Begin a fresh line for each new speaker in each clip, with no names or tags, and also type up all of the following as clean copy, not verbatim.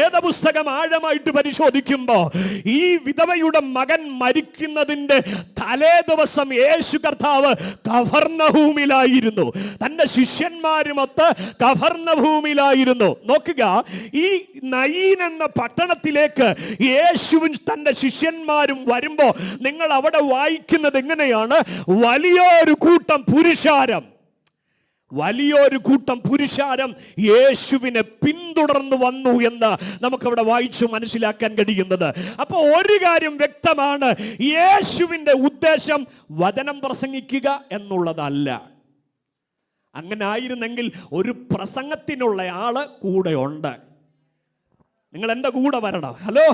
വേദപുസ്തകം ആഴമായിട്ട് പരിശോധിക്കുമ്പോൾ ഈ വിധവയുടെ മകൻ മരിക്കുന്നതിന്റെ തലേ ദിവസം യേശു കർത്താവ് കഫർന്നഹൂമിലായിരുന്നു. തന്റെ ശിഷ്യന്മാരുമൊത്ത് കഫർന്നഹൂമിലായിരുന്നു. നോക്കുക, ഈ നയീൻ എന്ന പട്ടണത്തിലേക്ക് യേശുവും തന്റെ ശിഷ്യന്മാരും വരുമ്പോൾ നിങ്ങൾ അവിടെ വായിക്കുന്നത് എങ്ങനെയാണ്? വലിയൊരു കൂട്ടം പുരുഷാരം യേശുവിനെ പിന്തുടർന്നു വന്നു എന്ന് നമുക്കവിടെ വായിച്ചു മനസ്സിലാക്കാൻ കഴിയുന്നത്. അപ്പോൾ ഒരു കാര്യം വ്യക്തമാണ്, യേശുവിൻ്റെ ഉദ്ദേശം വചനം പ്രസംഗിക്കുക എന്നുള്ളതല്ല. അങ്ങനെ ആയിരുന്നെങ്കിൽ ഒരു പ്രസംഗത്തിനുള്ള ആള് കൂടെ ഉണ്ട്. നിങ്ങൾ എൻ്റെ കൂടെ വരണം. ഹലോ,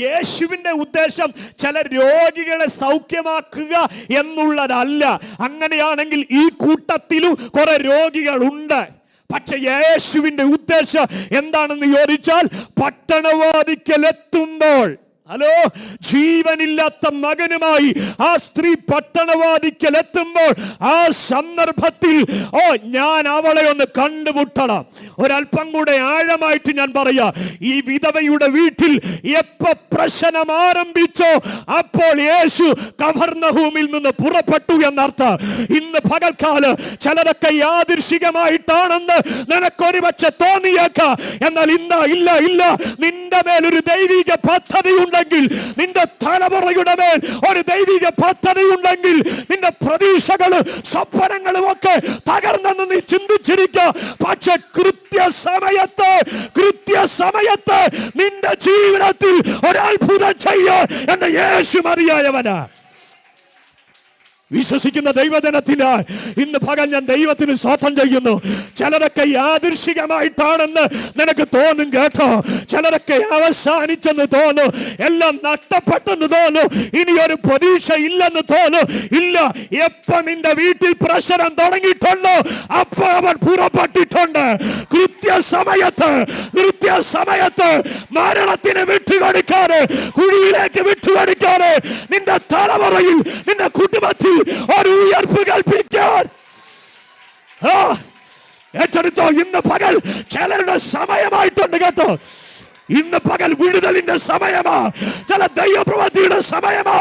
യേശുവിൻ്റെ ഉദ്ദേശം ചില രോഗികളെ സൗഖ്യമാക്കുക എന്നുള്ളതല്ല. അങ്ങനെയാണെങ്കിൽ ഈ കൂട്ടത്തിലും കുറെ രോഗികളുണ്ട്. പക്ഷെ യേശുവിൻ്റെ ഉദ്ദേശം എന്താണെന്ന് ചോദിച്ചാൽ, പട്ടണവാതിക്കൽ എത്തുമ്പോൾ, ഹലോ, ജീവനില്ലാത്ത മകനുമായി ആ സ്ത്രീ പട്ടണവാതിക്കൽ എത്തുമ്പോൾ ആ സന്ദർഭത്തിൽ ഞാൻ അവളെ ഒന്ന് കണ്ടുമുട്ടണം. ഒരല്പം കൂടെ ആഴമായിട്ട് ഞാൻ പറയാ, ഈ വിധവയുടെ വീട്ടിൽ എപ്പോ പ്രശ്നം ആരംഭിച്ചോ അപ്പോൾ യേശു കഫർന്നഹൂമിൽ നിന്ന് പുറപ്പെട്ടു എന്നർത്ഥം. ഇന്ന് പകൽക്കാലം ചിലരൊക്കെ യാദൃശികമായിട്ടാണെന്ന് നിനക്കൊരു പക്ഷെ തോന്നിയേക്കാം. എന്നാൽ ഇല്ല, നിന്റെ മേലൊരു ദൈവിക പദ്ധതി ഉണ്ടെങ്കിൽ, നിന്റെ തലമുറയുടെ മേൽ ഒരു ദൈവിക പദ്ധതി ഉണ്ടെങ്കിൽ, നിന്റെ പ്രതീക്ഷകളും സ്വപ്നങ്ങളും ഒക്കെ തകർന്നെന്ന് നീ ചിന്തിച്ചിരിക്കുക. പക്ഷെ കൃത്യസമയത്ത് നിന്റെ ജീവിതത്തിൽ ഒരത്ഭുതം ചെയ്യാൻ എന്റെ യേശു മതിയായവനാ. വിശ്വസിക്കുന്ന ദൈവജനത്തിന് ഇന്ന് പകൽ ഞാൻ ദൈവത്തിന് സ്തോത്രം ചെയ്യുന്നു. ചിലരൊക്കെ യാദൃശികമായിട്ടാണെന്ന് നിനക്ക് തോന്നും കേട്ടോ. ചിലരൊക്കെ അവസാനിച്ചെന്ന് തോന്നും, എല്ലാം നഷ്ടപ്പെട്ടെന്ന് തോന്നും, ഇനി ഒരു പ്രതീക്ഷ ഇല്ലെന്ന് തോന്നും. ഇല്ല, എപ്പോ നിന്റെ വീട്ടിൽ പ്രശ്നം തുടങ്ങിയിട്ടുണ്ടോ അപ്പൊ അവൻ പുറപ്പെട്ടിട്ടുണ്ട്. കൃത്യസമയത്ത് മരണത്തിന് വിട്ടുകൊടുക്കാറ്, കുഴിയിലേക്ക് വിട്ടുകൊടുക്കാറ്, നിന്റെ തലമുറയിൽ, നിന്റെ കുടുംബത്തിൽ ഒരു ഉയർപ്പ് കൽപ്പിക്കാൻ ഏറ്റെടുത്തോ. ഇന്ന് പകൽ ചിലരുടെ സമയമായിട്ടുണ്ട് കേട്ടോ. ഇന്ന് പകൽ വിടുതലിന്റെ സമയമാ, ചില ദൈവപ്രവൃത്തിയുടെ സമയമാ.